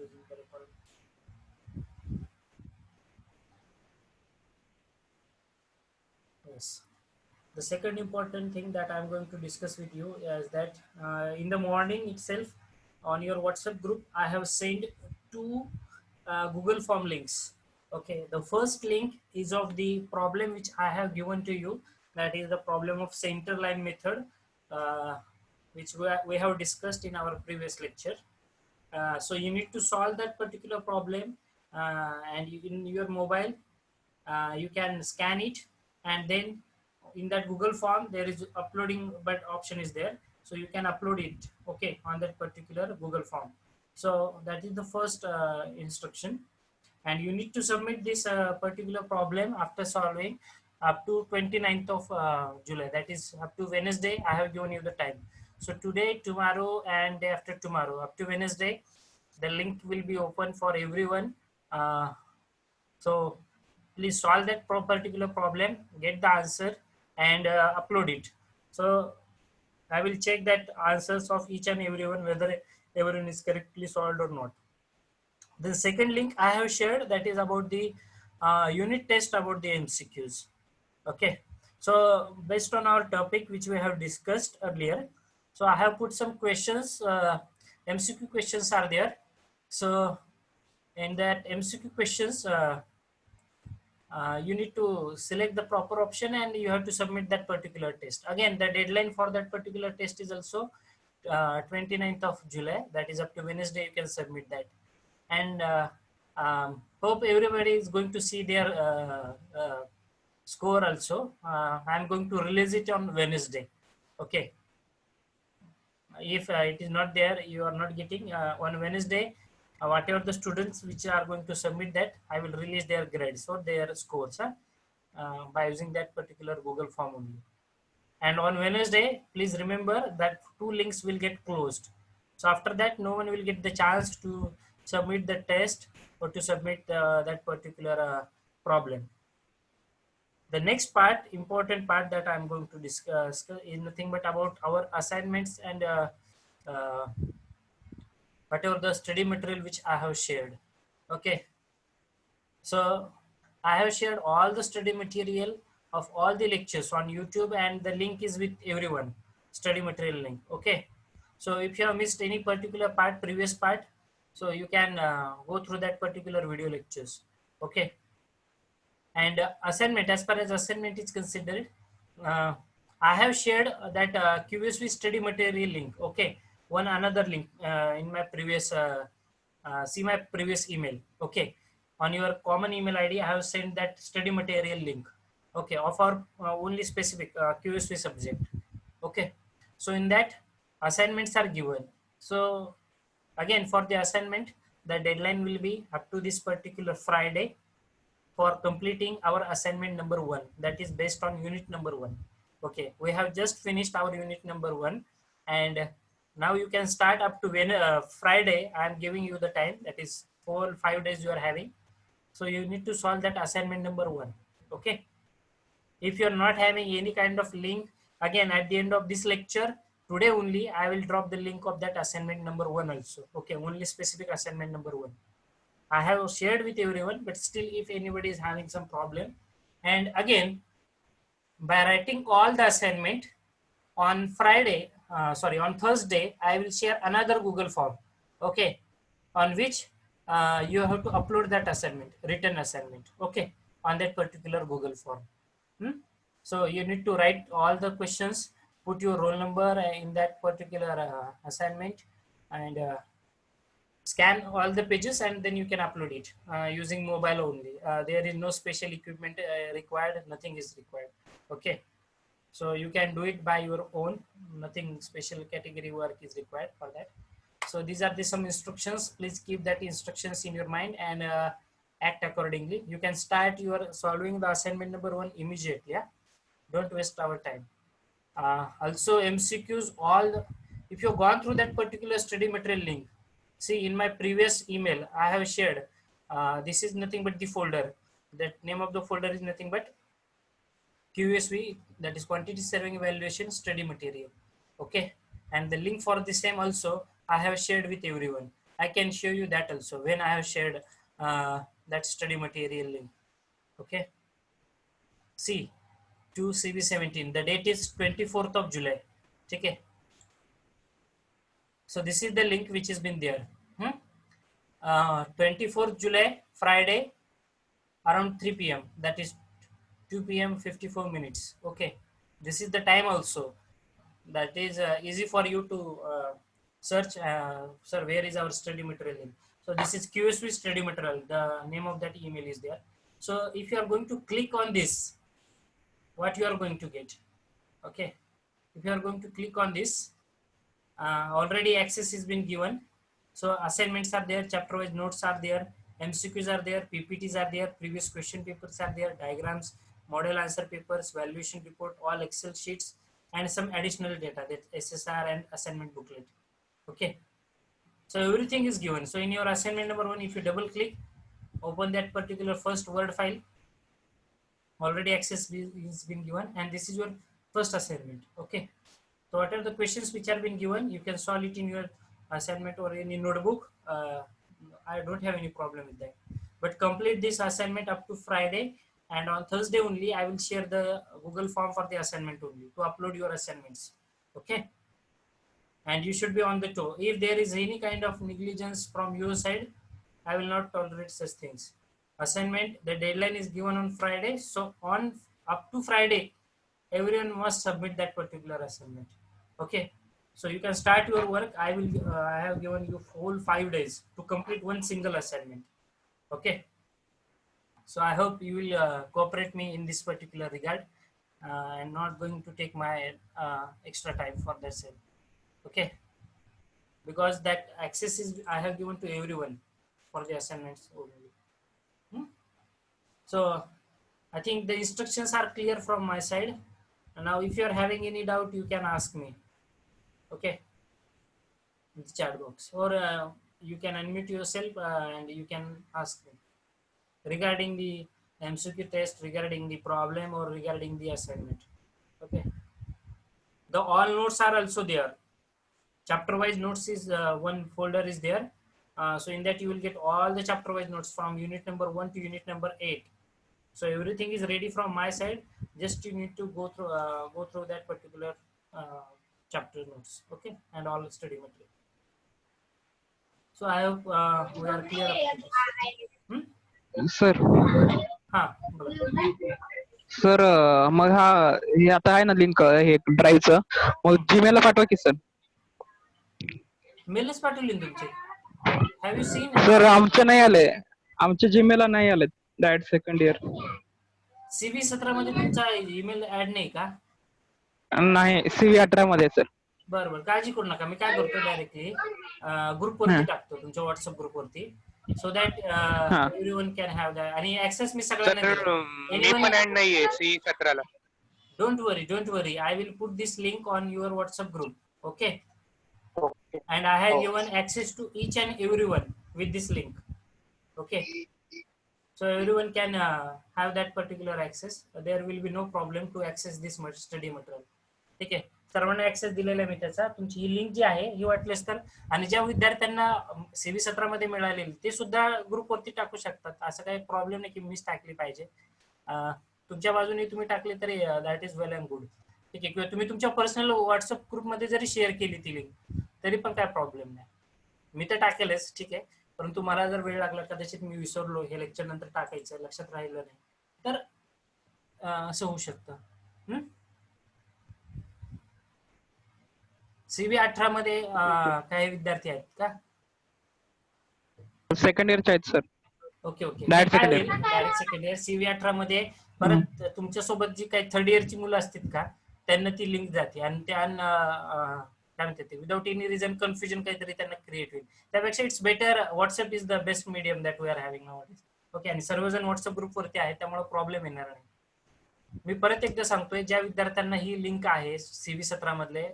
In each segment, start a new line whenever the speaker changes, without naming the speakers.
choosing the record. Yes. The second important thing that I'm going to discuss with you is that in the morning itself, on your WhatsApp group, I have sent two Google Form links. Okay, the first link is of the problem which I have given to you. That is the problem of center line method, uh, which we have discussed in our previous lecture. So you need to solve that particular problem, and in your mobile you can scan it, and then in that Google form there is uploading but option is there, so you can upload it, okay, on that particular Google form. So that is the first instruction, and you need to submit this particular problem after solving up to 29th of July, that is up to Wednesday. I have given you the time. So today, tomorrow, and day after tomorrow, up to Wednesday, the link will be open for everyone. So please solve that particular problem, get the answer, and upload it. So I will check that answers of each and everyone, whether everyone is correctly solved or not. The second link I have shared, that is about the unit test about the MCQs. Okay, so based on our topic which we have discussed earlier, so I have put some questions. MCQ questions are there. So in that MCQ questions, you need to select the proper option and you have to submit that particular test. Again, the deadline for that particular test is also 29th of July. That is up to Wednesday. You can submit that. And hope everybody is going to see their score also. I'm going to release it on Wednesday. Okay. If it is not there, you are not getting on Wednesday, whatever the students which are going to submit that, I will release their grades or their scores by using that particular Google form only. And on Wednesday, please remember that two links will get closed. So after that, no one will get the chance to submit the test or to submit that particular problem. The next part, important part that I'm going to discuss is nothing but about our assignments and uh, whatever the study material which I have shared. Okay, so I have shared all the study material of all the lectures on YouTube, and the link is with everyone, study material link. Okay, so if you have missed any particular part, previous part, so you can go through that particular video lectures. Okay, and assignment, as far as assignment is considered, uh, I have shared that QSV study material link. Okay, one another link in my previous see my previous email. Okay, on your common email ID I have sent that study material link. Okay, of our only specific QSV subject. Okay, so in that assignments are given. So again, for the assignment, the deadline will be up to this particular Friday for completing our assignment number 1, that is based on unit number 1. Okay, we have just finished our unit number 1, and now you can start up to when Friday. I am giving you the time, that is 4-5 days you are having. So you need to solve that assignment number 1. Okay, if you are not having any kind of link, again at the end of this lecture today only I will drop the link of that assignment number 1 also. Okay, only specific assignment number 1 I have shared with everyone, but still if anybody is having some problem, and again, by writing all the assignment on on Thursday, I will share another Google form, okay, on which you have to upload that assignment, written assignment, okay, on that particular Google form. Hmm? So you need to write all the questions, put your roll number in that particular assignment, and scan all the pages, and then you can upload it using mobile only. There is no special equipment required, nothing is required. Okay, so you can do it by your own, nothing special category work is required for that. So these are the some instructions. Please keep that instructions in your mind and act accordingly. You can start your solving the assignment number 1 immediately. Yeah, don't waste our time. Also MCQs, if you've gone through that particular study material link, see in my previous email I have shared, this is nothing but the folder. That name of the folder is nothing but QSV, that is quantity surveying evaluation study material. Okay, and the link for the same also I have shared with everyone. I can show you that also when I have shared that study material link. Okay. See, to CB17. The date is 24th of July. Okay. So this is the link which has been there. 24th July, Friday, around 3 p.m. That is 2 p.m. 54 minutes. Okay. This is the time also. That is easy for you to search. Sir, where is our study material link? So this is QSV study material. The name of that email is there. So if you are going to click on this, what you are going to get? Okay. If you are going to click on this, already access has been given. So assignments are there, chapter wise notes are there, MCQs are there, PPTs are there, previous question papers are there, diagrams, model answer papers, valuation report, all Excel sheets, and some additional data, that SSR and assignment booklet. Okay. So everything is given. So in your assignment number 1, if you double click, open that particular first Word file, already access is been given, and this is your first assignment. Okay. So what are the questions which have been given? You can solve it in your assignment or in your notebook. I don't have any problem with that. But complete this assignment up to Friday, and on Thursday only I will share the Google form for the assignment only to upload your assignments. Okay. And you should be on the toe. If there is any kind of negligence from your side, I will not tolerate such things. Assignment, the deadline is given on Friday. So on up to Friday, everyone must submit that particular assignment. Okay. So you can start your work. I have given you whole 5 days to complete one single assignment. Okay. So I hope you will cooperate me in this particular regard. I'm not going to take my extra time for that sake. Okay. Because that access is I have given to everyone for the assignments only. So I think the instructions are clear from my side. And now if you are having any doubt, you can ask me. Okay. In the chat box, or you can unmute yourself and you can ask me regarding the MCQ test, regarding the problem, or regarding the assignment. Okay. The all notes are also there. Chapter wise notes is one folder is there. So in that you will get all the chapter wise notes from unit number 1 to unit number 8. So everything is ready from my side. Just you need to go through that particular chapter notes. Okay. And all study material. So I hope we are clear up to this.
Sir
हा बोला.
Sir मग हा हे आता आहे ना link हे ड्राईव्हचं मग जीमेलला पाठवा की sir.
मेलच पाठवली ना तुमचे. हॅव यू सीन
सर आमच्या नाही आले, आमच्या जीमेलला नाही आले डायरेक्ट सेकंड इयर.
CV17 मध्ये तुमचा ईमेल ऍड नाही का?
नाही CV18 मध्ये सर.
बरोबर, काळजी करू नका. मी काय करतो डायरेक्टली ग्रुपवरती टाकतो, तुमच्या व्हॉट्सअप ग्रुपवरती, so that everyone can have that. आणि ऍक्सेस मी सगळ्यांना
सर
दिला.
मी पण ऍड नाहीये CV17 ला.
Don't worry, I will put this link on your WhatsApp group. Okay. And I have given access to each and everyone with this link. Okay. So everyone can have that particular access. There will be no problem to access this study material. ठीक आहे. सर्वांना access दिलेला मी त्याचा. तुमची ही link जी आहे ही वाटल्यास तर, आणि ज्या विद्यार्थ्यांना CV17 मध्ये मिळालेली ते सुद्धा ग्रुपवरती टाकू शकतात. असं काही प्रॉब्लेम नाही की मीच टाकली पाहिजे. तुमच्या बाजूने तुम्ही टाकले तरी that is well and good. ठीक आहे. किंवा तुम्ही तुमच्या पर्सनल व्हॉट्सअप ग्रुपमध्ये जरी शेअर केली ती लिंक तरी पण काय प्रॉब्लेम नाही. मी तर टाकेलच. ठीक आहे. परंतु मला जर वेळ लागला, कदाचित मी विसरलो, हे लेक्चर नंतर टाकायचं लक्षात राहिलं नाही, तर असं होऊ शकतं. CV18 मध्ये काही विद्यार्थी आहेत का?
सेकंड इयरचे आहेत sir.
Okay.
Direct
second year. CV18 मध्ये परत तुमच्यासोबत जी काही थर्ड इयरची मुलं असतील का, त्यांना ती लिंक जाते आणि त्यांना काय म्हणतात ते, विदाउट एनी रिझन कन्फ्युजन काहीतरी त्यांना क्रिएट होईल. त्यापेक्षा it's better WhatsApp is the best medium that we are having now. Okay. आणि सर्वजण व्हॉट्सअप ग्रुपवरती आहे, त्यामुळे प्रॉब्लेम येणार नाही. मी परत एकदा सांगतोय, ज्या विद्यार्थ्यांना ही लिंक आहे CV17 मधले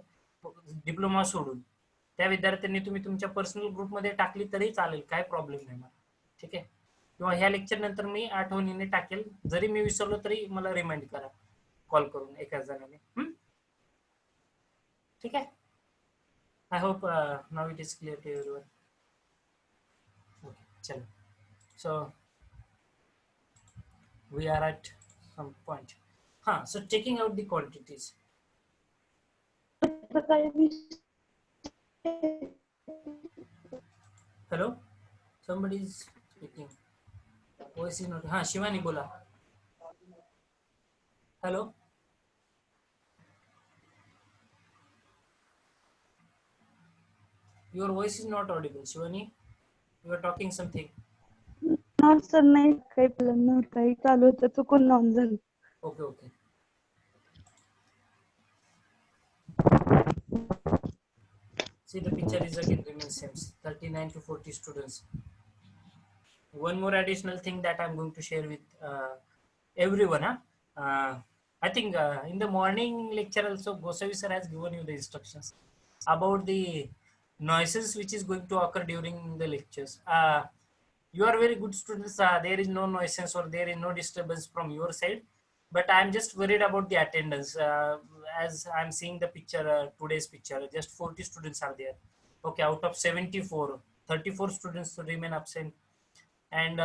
डिप्लोमा सोडून, त्या विद्यार्थ्यांनी तुम्ही तुमच्या पर्सनल ग्रुपमध्ये टाकली तरी चालेल, काय प्रॉब्लेम नाही मला. ठीक आहे. किंवा ह्या लेक्चर नंतर मी आठवणीने टाकेल. जरी मी विसरलो तरी मला रिमाइंड करा कॉल करून एका जणाने. ठीक आहे. I hope now it is clear to everyone. चलो, so we are at some point. So taking out the quantities. Hello, somebody is speaking. Voice is not. Shivani bola. Hello. Your voice is not audible, Shivani. You are talking something.
Sir नाही काही plan नव्हतं, काही चालू होतं, चुकून on झालं.
Okay. See, the picture is again remains same. 39 to 40 students. One more additional thing that I'm going to share with everyone. I think in the morning lecture also, Gosavi sir has given you the instructions about the noises which is going to occur during the lectures. You are very good students. There is no noises or there is no disturbance from your side. But I'm just worried about the attendance. As I'm seeing the picture, today's picture, just 40 students are there. Okay, out of 74, 34 students remain absent. And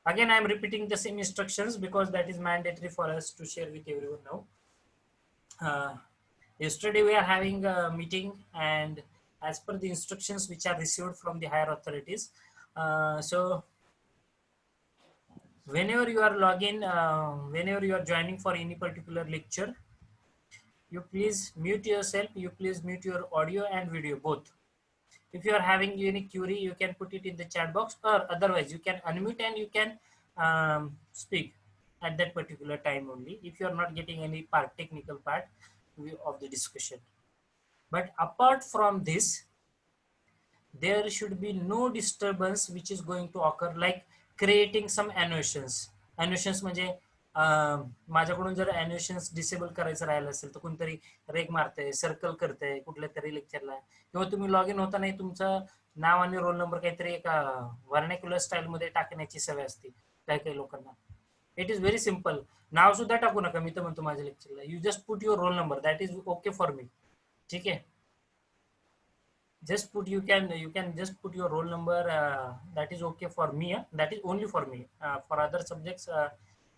again, I'm repeating the same instructions because that is mandatory for us to share with everyone now. Yesterday we are having a meeting, and as per the instructions which are received from the higher authorities, so whenever you are logging, whenever you are joining for any particular lecture, you please mute yourself, you please mute your audio and video both. If you are having any query, you can put it in the chat box, or otherwise you can unmute and you can speak at that particular time only if you are not getting any technical part of the discussion. But apart from this, there should be no disturbance which is going to occur, like creating some annotations. Annotations म्हणजे माझ्याकडून जर annotations disable करायचं राहिलं असेल तर कोणतरी रेग मारतंय, circle करतंय कुठल्या तरी लेक्चरला, किंवा तुम्ही लॉग इन होता नाही तुमचं नाव आणि रोल नंबर काहीतरी एका व्हर्नाक्युलर स्टाईल मध्ये टाकण्याची सवय असते काही लोकांना. It is very simple. नाव सुद्धा टाकू नका, मी तर म्हणतो माझ्या लेक्चरला you just put your roll number, that is okay for me. ठीक आहे, just put you can just put your roll number, that is okay for me, that is only for me. For other subjects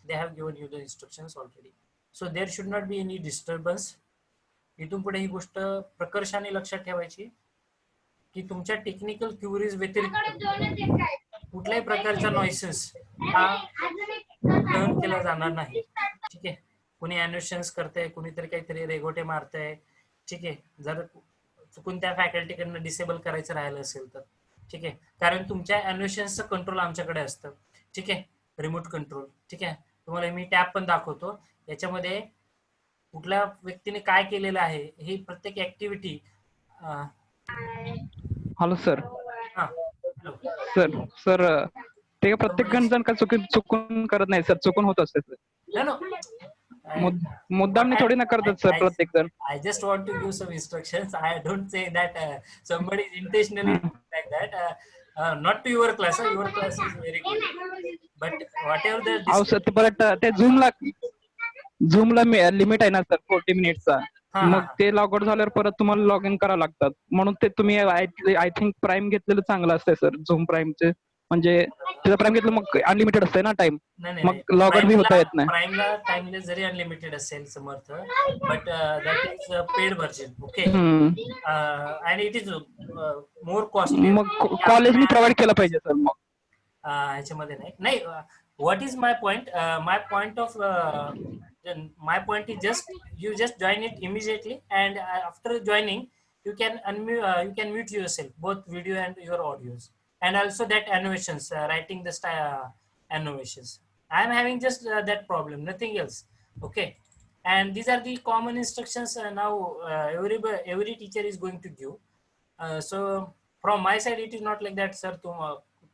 they have given you the instructions already, so there should not be any disturbance. इथून पुढे ही गोष्ट प्रकर्षाने लक्षात ठेवायची की तुमच्या technical queries व्यतिरिक्त कुठल्याही प्रकारचा नॉइसेस हा सहन केला जाणार नाही. ठीक आहे, कोणी अॅन्युएशन्स करतंय, कोणीतरी काहीतरी रेगोटे मारतंय, ठीक आहे, जर चुकून त्या फॅकल्टीकडनं डिसेबल करायचं राहिलं असेल तर ठीक आहे, कारण तुमच्या अॅन्युएशन्सचं कंट्रोल आमच्याकडे असतं. ठीक आहे, रिमोट कंट्रोल. ठीक आहे, तुम्हाला मी टॅब पण दाखवतो, याच्यामध्ये कुठल्या व्यक्तीने काय केलेलं आहे ही प्रत्येक ऍक्टिव्हिटी.
Hello sir. सर ते प्रत्येक जण का चुकून करत नाही सर, चुकून होत असते सर, मुद्दाम थोडी ना करतात सर प्रत्येक जण.
I just want to give some instructions. I don't say that somebody is intentionally like that. Not to your class. Your class is very good. But whatever the
sir ते परत ते झूमला limit आहे ना sir 40 मिनिटचा, मग ते log out झाल्यावर परत तुम्हाला log in करावं लागतात. म्हणून ते तुम्ही आय थिंक प्राईम घेतलेलं चांगलं असतंय सर, झूम प्राईमचे. म्हणजे त्याचं प्राईम घेतलं मग अनलिमिटेड असतंय ना टाइम, मग लॉग आउट बी होता येत नाही.
प्राईमला टाइमलेस जरी अनलिमिटेड असेल Samarth, but that is paid version. Okay, and it is more costly.
मग कॉलेजनी प्रोव्हाइड केलं पाहिजे सर. मग
ह्याच्यामध्ये नाही. What is my point? my point is you just join it immediately, and after joining you can unmute, you can mute yourself, both video and your audios, and also that annotations, writing the annotations. I am having just that problem, nothing else. Okay, and these are the common instructions now every teacher is going to give. So from my side it is not like that sir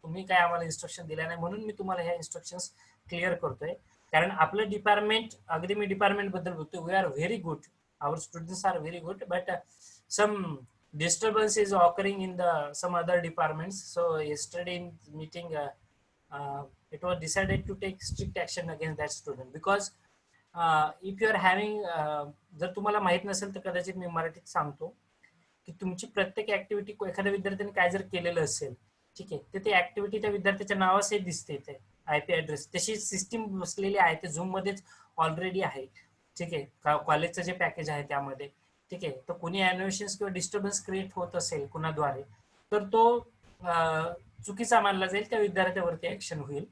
तुम्ही काय आम्हाला instruction दिल्या नाही म्हणून मी तुम्हाला ह्या instructions clear करतोय. कारण आपलं डिपार्टमेंट, अगदी मी डिपार्टमेंट बद्दल बोलतोय, we are very good, our students are very good, but some disturbance is occurring in some other departments. So yesterday in meeting it was decided to take strict action against that student, because if you are having जर तुम्हाला माहित नसेल तर कदाचित मी मराठीत सांगतो की तुमची प्रत्येक ऍक्टिव्हिटी एखाद्या विद्यार्थ्याने काय जर केलेलं असेल ठीक आहे. तर ते ऍक्टिव्हिटी त्या विद्यार्थ्याच्या नावासही दिसते इथे आयपी ऍड्रेस. तशी सिस्टीम बसलेली आहे ते झूम मध्येच ऑलरेडी आहे. ठीक आहे. कॉलेजचं जे पॅकेज आहे त्यामध्ये. ठीक आहे. तर कोणी अॅनिमेशन्स किंवा डिस्टर्बन्स क्रिएट होत असेल कुणाद्वारे तर तो चुकीचा मानला जाईल, त्या विद्यार्थ्यावरती ऍक्शन होईल.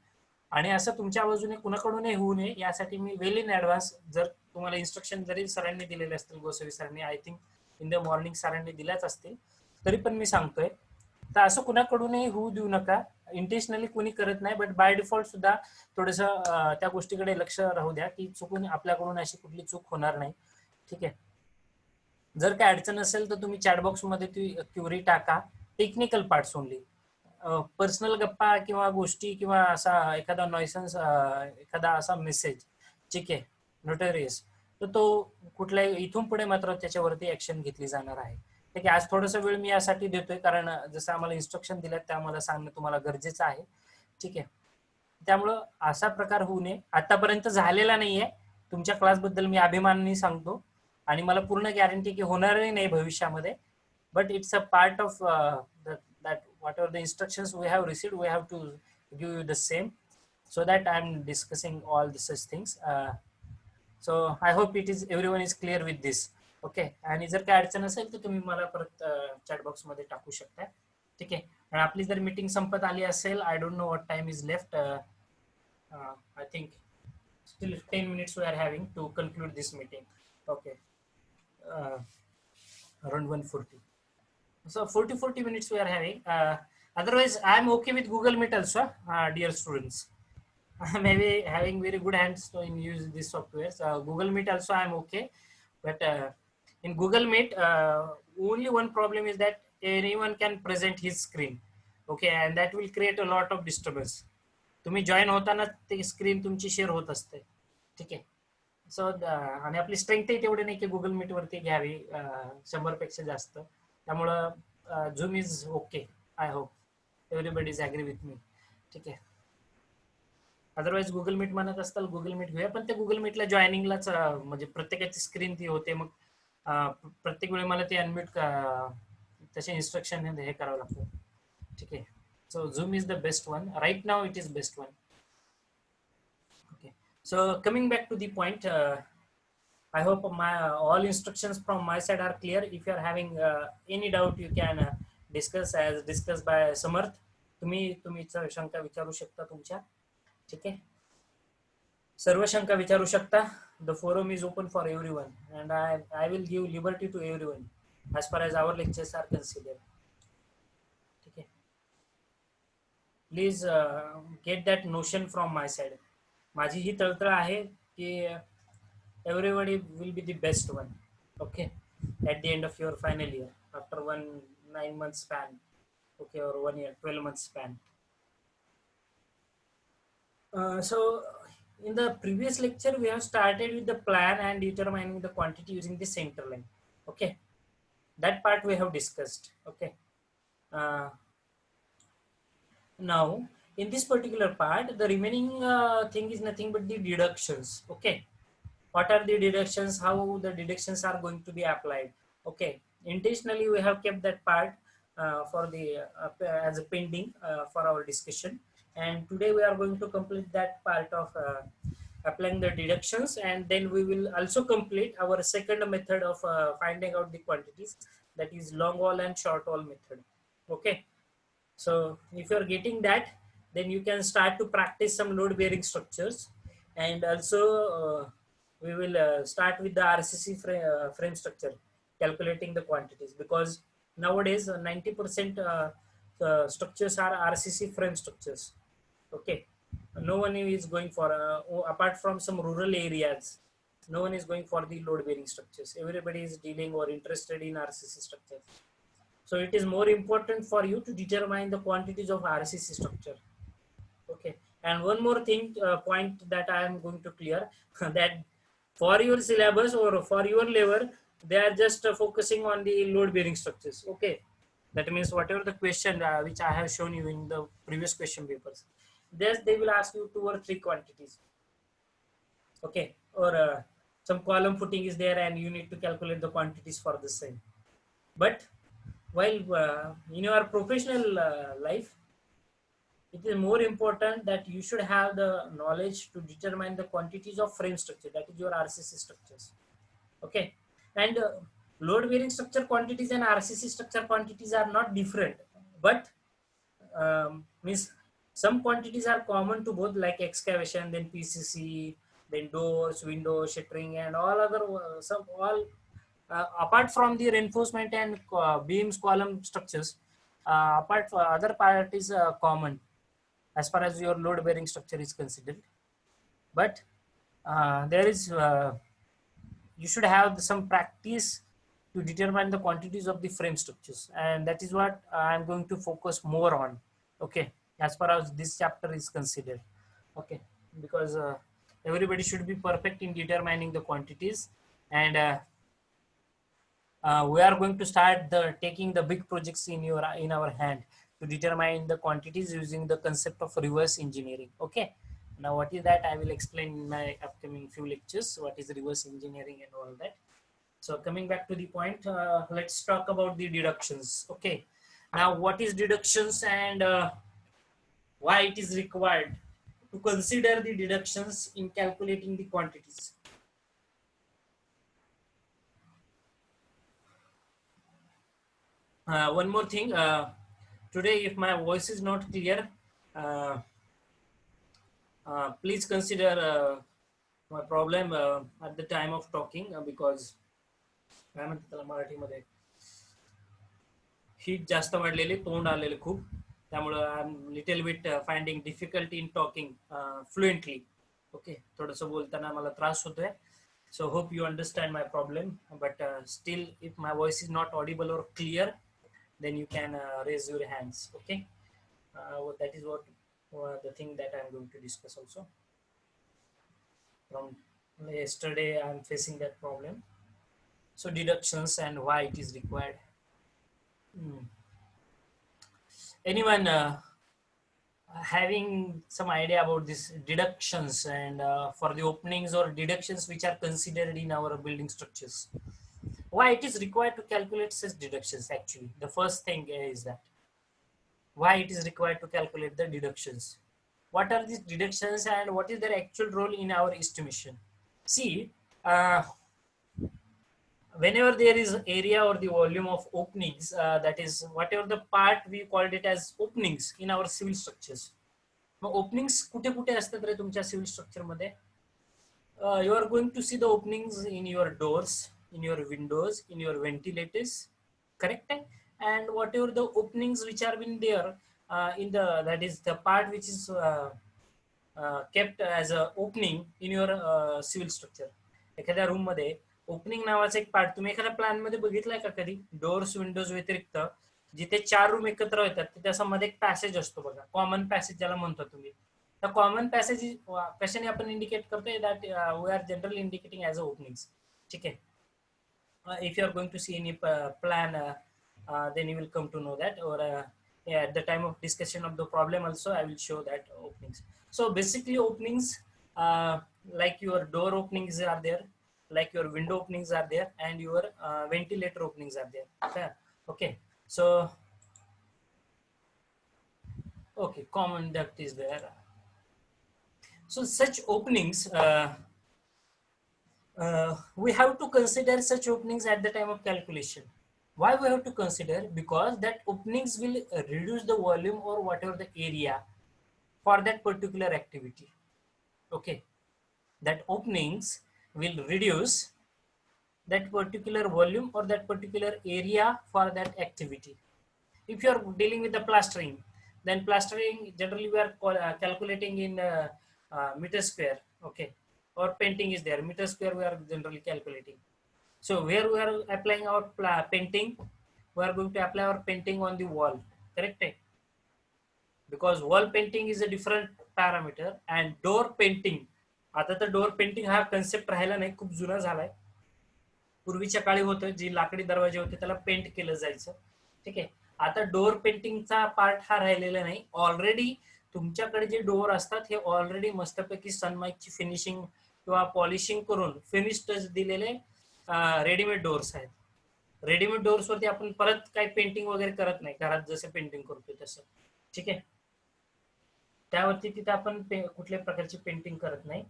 आणि असं तुमच्या बाजूने कुणाकडूनही होऊ नये यासाठी मी वेल इन ऍडव्हान्स जर तुम्हाला इन्स्ट्रक्शन जरी सरांनी दिलेले असतील, गोसावी सरांनी, I think in the morning सरांनी दिल्याच असतील, तरी पण मी सांगतोय तर असं कुणाकडूनही होऊ देऊ नका. इंटेन्शनली कोणी करत नाही, बट बाय डिफॉल्ट सुद्धा थोडस त्या गोष्टीकडे लक्ष राहू द्या की चुकून आपल्याकडून अशी कुठली चूक होणार नाही. ठीक आहे. जर काय अडचण असेल तर तुम्ही चॅटबॉक्स मध्ये ती क्युरी टाका. Technical parts only. पर्सनल गप्पा किंवा गोष्टी किंवा असा एखादा नॉयसन्स, एखादा असा मेसेज, ठीक आहे, नोटोरियस, तर तो कुठल्याही इथून पुढे मात्र त्याच्यावरती ऍक्शन घेतली जाणार आहे. ठीक आहे. आज थोडासा वेळ मी यासाठी देतोय कारण जसं आम्हाला इन्स्ट्रक्शन दिल्यात त्या मला सांगणं तुम्हाला गरजेचं आहे. ठीक आहे. त्यामुळं असा प्रकार होऊ नये. आतापर्यंत झालेला नाहीये. तुमच्या क्लासबद्दल मी अभिमानाने सांगतो आणि मला पूर्ण गॅरंटी की होणारही नाही भविष्यामध्ये. But it's a part of that whatever the instructions we have received, we have to give you the same, so that I'm discussing all the such things. So I hope it is everyone is clear with this. Okay. आणि जर काय अडचण असेल तर तुम्ही मला परत chat box मध्ये टाकू शकता. ठीक आहे. आणि आपली जर मीटिंग संपत आली असेल, I don't know what time is left. I think still 10 minutes we are having to conclude this meeting. Okay. Around 1:40. So 40 minutes we are having. Otherwise, I am okay with Google Meet also, dear students. Maybe having very good hands in use this software. Google Meet also I am okay, but in Google Meet, only one problem is that anyone can present his screen. Okay, and that will create a lot of disturbance. तुम्ही join होताना ते screen तुमची share होत असते. ठीक आहे. सो आणि आपली स्ट्रेंथही तेवढी नाही की गुगल मीट वरती घ्यावी 100 पेक्षा जास्त. त्यामुळं Zoom is okay. I hope everybody is agree with me. ठीक आहे. अदरवाईज गुगल मीट म्हणत असताल गुगल मीट घेऊया, पण ते गुगल मीटला जॉईनिंगलाच म्हणजे प्रत्येकाची स्क्रीन ती होते. मग प्रत्येक वेळी मला ते अनम्यूट तसे इन्स्ट्रक्शन हे करावं लागतं. ठीक आहे. So Zoom is the best one. Right now it is best one. Okay. So coming back to the point, I hope all instructions from my side are clear. If you are having any doubt, you can discuss as discussed by Samarth. तुम्ही शंका विचारू शकता तुमच्या. ठीक आहे. सर्व शंका विचारू शकता. The forum is open for everyone, and I will give liberty to everyone as far as our lectures are considered. Please get that notion from my side. माझी ही तळतळ आहे की everybody will be the best one. Okay. At the end of your final year after 9 month span. Okay, or 1 year 12 month span. So in the previous lecture we have started with the plan and determining the quantity using the center line. Okay, that part we have discussed. Okay. Now in this particular part the remaining thing is nothing but the deductions. Okay, what are the deductions, how the deductions are going to be applied. Okay, intentionally we have kept that part for the as a pending for our discussion, and today we are going to complete that part of applying the deductions, and then we will also complete our second method of finding out the quantities, that is long wall and short wall method. Okay. So if you are getting that, then you can start to practice some load bearing structures, and also we will start with the RCC frame structure, calculating the quantities, because nowadays 90% structures are RCC frame structures. Okay. No one is going for apart from some rural areas, no one is going for the load bearing structures. Everybody is dealing or interested in RCC structures. So it is more important for you to determine the quantities of RCC structure. Okay. And one more thing, point that I am going to clear, that for your syllabus or for your level, they are just focusing on the load bearing structures. Okay. That means whatever the question which I have shown you in the previous question papers, they will ask you 2 or 3 quantities. Okay. Or some column footing is there and you need to calculate the quantities for the same. But while in your professional life, it is more important that you should have the knowledge to determine the quantities of frame structure, that is your RCC structures. Okay, and load bearing structure quantities and RCC structure quantities are not different, but means some quantities are common to both, like excavation, then PCC, then doors, windows, shuttering, and all other some all apart from the reinforcement and beams, column structures. Apart from other part is common as far as your load bearing structure is considered, but there is you should have some practice to determine the quantities of the frame structures, and that is what I'm going to focus more on. Okay, as far as this chapter is considered. Okay, because everybody should be perfect in determining the quantities, and we are going to start the taking the big projects in our hand to determine the quantities using the concept of reverse engineering. Okay, now what is that, I will explain in my upcoming few lectures what is reverse engineering and all that. So coming back to the point, let's talk about the deductions. Okay, now what is deductions, and why it is required to consider the deductions in calculating the quantities. One more thing, today if my voice is not clear, uh, please consider my problem at the time of talking, because काय म्हणतात त्याला मराठीमध्ये, heat जास्त वाढलेली, तोंड आलेले खूप, त्यामुळे I am little bit finding difficult in talking fluently. Okay, थोडंसं बोलताना मला त्रास होतोय. So hope you understand my problem, but still if my voice is not audible or clear, then you can raise your hands. Okay, that is what the thing that I'm going to discuss also. From yesterday I'm facing that problem. So deductions and why it is required. Anyone having some idea about this deductions and for the openings or deductions which are considered in our building structures? Why it is required to calculate such deductions? Actually, the first thing is that why it is required to calculate the deductions. What are these deductions and what is their actual role in our estimation? See, whenever there is area or the volume of openings, that is whatever the part we called it as openings in our civil structures. Mug openings कुठे कुठे असतात रे तुमच्या civil structure मध्ये? You are going to see the openings in your doors, in your windows, in your ventilators, correct? And whatever the openings which are been there in the, that is the part which is kept as a opening in your civil structure. एखाद्या room मध्ये opening नावाचा एक part तुम्ही एखाद्या plan मध्ये बघितलाय का कधी? डोर्स विंडोज व्यतिरिक्त जिथे 4 रूम एकत्र येतात त्याच्यामध्ये एक पॅसेज असतो बघा, कॉमन पॅसेज ज्याला म्हणतो तुम्ही. तर कॉमन पॅसेज कशाने आपण इंडिकेट करतोय? That we are generally indicating as a openings. ठीक आहे, if you are going to see any plan, then you will come to know that, or yeah, at the time of discussion of the problem also I will show that openings. So basically openings, like your door openings are there, like your window openings are there, and your ventilator openings are there. Okay, so okay, common duct is there. So such openings, we have to consider such openings at the time of calculation. Why we have to consider? Because that openings will reduce the volume or whatever the area for that particular activity. Okay, that openings will reduce that particular volume or that particular area for that activity. If you are dealing with the plastering, then plastering generally we are calculating in meter square. Okay, or painting is there, meter square we are generally calculating. So where we are applying our painting, we are going to apply our painting on the wall, correct? Because wall painting is a different parameter, and door painting, आता तर door painting हा concept राहिला नाही, खूप जुना झालाय. पूर्वीच्या काळी होतं, जी लाकडी दरवाजे होते त्याला पेंट केलं जायचं. ठीक आहे, आता डोर पेंटिंगचा पार्ट हा राहिलेला नाही. ऑलरेडी तुमच्याकडे जे डोअर असतात हे ऑलरेडी मस्तपैकी सनमाइकची फिनिशिंग किंवा पॉलिशिंग करून फिनिश टच दिलेले रेडीमेड डोअर्स आहेत. रेडीमेड डोअर्स वरती आपण परत काही पेंटिंग वगैरे करत नाही, घरात जसे पेंटिंग करतोय तसं. ठीक आहे, त्यावरती तिथे आपण कुठल्याही प्रकारची पेंटिंग करत नाही.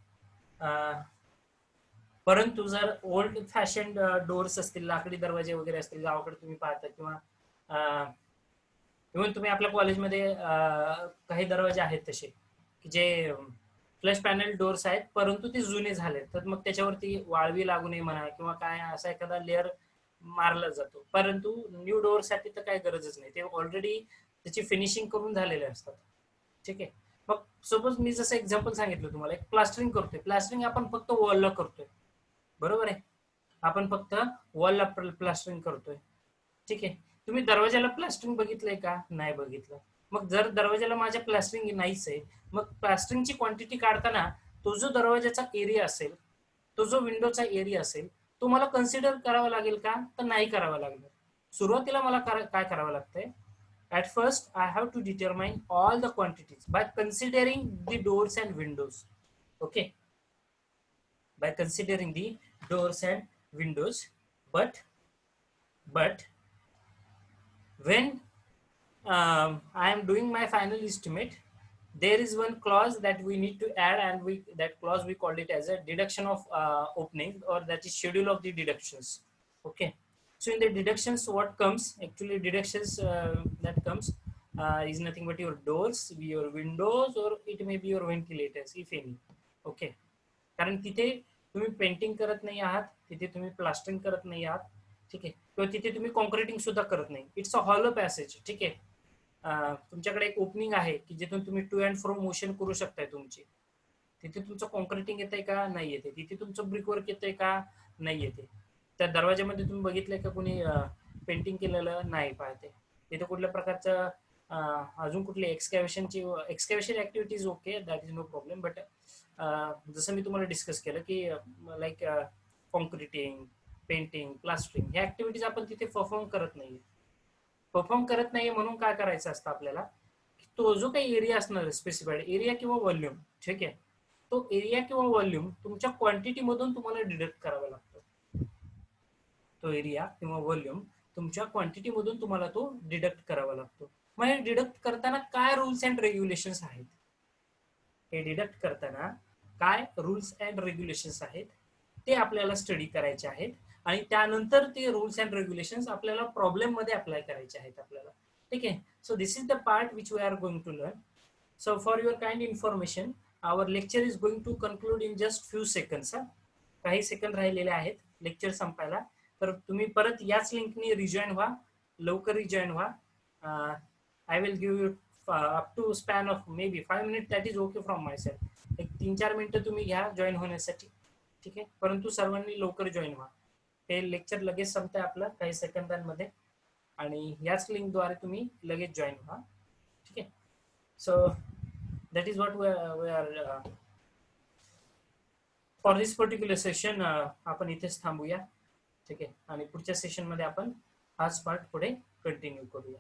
परंतु जर ओल्ड फॅशन डोअर्स असतील, लाकडी दरवाजे वगैरे असतील गावाकडे तुम्ही पाहता, किंवा इव्हन तुम्ही आपल्या कॉलेजमध्ये काही दरवाजे आहेत तसे की जे फ्लश पॅनल डोअर्स आहेत, परंतु ते जुने झालेत, तर मग त्याच्यावरती वाळवी लागू नये म्हणा किंवा काय असा एखादा लेअर मारला जातो. परंतु न्यू डोअरसाठी तर काही गरजच नाही, ते ऑलरेडी त्याची फिनिशिंग करून झालेले असतात. ठीक आहे. मग सपोज मी जसं एक्झाम्पल सांगितलं तुम्हाला, एक प्लास्टरिंग करतोय. प्लास्टरिंग आपण फक्त वॉलला करतोय, बरोबर आहे, आपण फक्त वॉलला प्लास्टरिंग करतोय. ठीक आहे. तुम्ही दरवाजाला प्लास्टरिंग बघितलंय का? नाही बघितलं. मग जर दरवाजाला माझ्या प्लास्टरिंग नाहीच आहे, मग प्लास्टरिंगची क्वांटिटी काढताना तो जो दरवाजाचा एरिया असेल, तो जो विंडोचा एरिया असेल, तो मला कन्सिडर करावा लागेल का? तर नाही करावा लागेल. सुरुवातीला मला काय करावं लागतंय? At first, I have to determine all the quantities by considering the doors and windows. Okay, by considering the doors and windows. But when I am doing my final estimate, there is one clause that we need to add, and that clause we called it as a deduction of opening, or that is schedule of the deductions. Okay. So in the deductions, what comes actually, deductions that comes is nothing but your doors, your windows, or it may be your ventilators if any. Okay. कारण तिथे तुम्ही painting करत नाही आहात, तिथे तुम्ही plastering करत नाही आहात. ठीक आहे. किंवा तिथे तुम्ही कॉन्क्रिटिंग सुद्धा करत नाही. It's a hollow passage. ठीक आहे. तुमच्याकडे एक ओपनिंग आहे की जिथून तुम्ही टू अँड फ्रो मोशन करू शकताय तुमची. तिथे तुमचं कॉन्क्रिटिंग येतंय का? नाही येते. तिथे तुमचं ब्रिक वर्क येतंय का? नाही येते. त्या दरवाजामध्ये तुम्ही बघितलंय का कोणी पेंटिंग केलेलं? नाही पाहते. तिथे कुठल्या प्रकारचं अजून कुठली excavation activities okay, that is no problem. But जसं मी तुम्हाला डिस्कस केलं की लाईक कॉन्क्रिटिंग, पेंटिंग, प्लास्टरिंग ह्या ऍक्टिव्हिटीज आपण तिथे परफॉर्म करत नाहीये. म्हणून काय करायचं असतं आपल्याला, तो जो काही एरिया असणार स्पेसिफाईड एरिया किंवा व्हॉल्यूम, ठीक आहे, तो एरिया किंवा व्हॉल्यूम तुमच्या क्वांटिटी मधून तुम्हाला डिडक्ट करावा लागतो. तो एरिया किंवा व्हॉल्यूम तुमच्या क्वांटिटी मधून तुम्हाला तो डिडक्ट करावा लागतो. मग हे डिडक्ट करताना काय रूल्स अँड रेग्युलेशन्स आहेत? हे डिडक्ट करताना काय रूल्स अँड रेग्युलेशन्स आहेत ते आपल्याला स्टडी करायचे आहेत, आणि त्यानंतर ते रूल्स अँड रेग्युलेशन्स आपल्याला प्रॉब्लेम मध्ये अप्लाय करायचे आहेत आपल्याला. ठीक आहे. So this is the part which we are going to learn. So for your kind information, our lecture is going to conclude in just few seconds. काही सेकंद राहिलेले आहेत लेक्चर संपायला. तर तुम्ही परत याच लिंकनी रिजॉईन व्हा, लवकर रिजॉईन व्हा. I will give you up to span of maybe 5 minute, that is okay from myself. एक 3-4 मिनिटं तुम्ही घ्या जॉईन होण्यासाठी. ठीक आहे. परंतु सर्वांनी लवकर जॉईन व्हा. हे लेक्चर लगेच संपतंय आपलं काही सेकंदांमध्ये, आणि याच लिंकद्वारे तुम्ही लगेच जॉईन व्हा. ठीक आहे. So that is what we are for this particular session. आपण इथेच थांबूया. ठीक आहे. आणि पुढच्या सेशन मध्ये आपण हाच पार्ट पुढे कंटिन्यू करूया.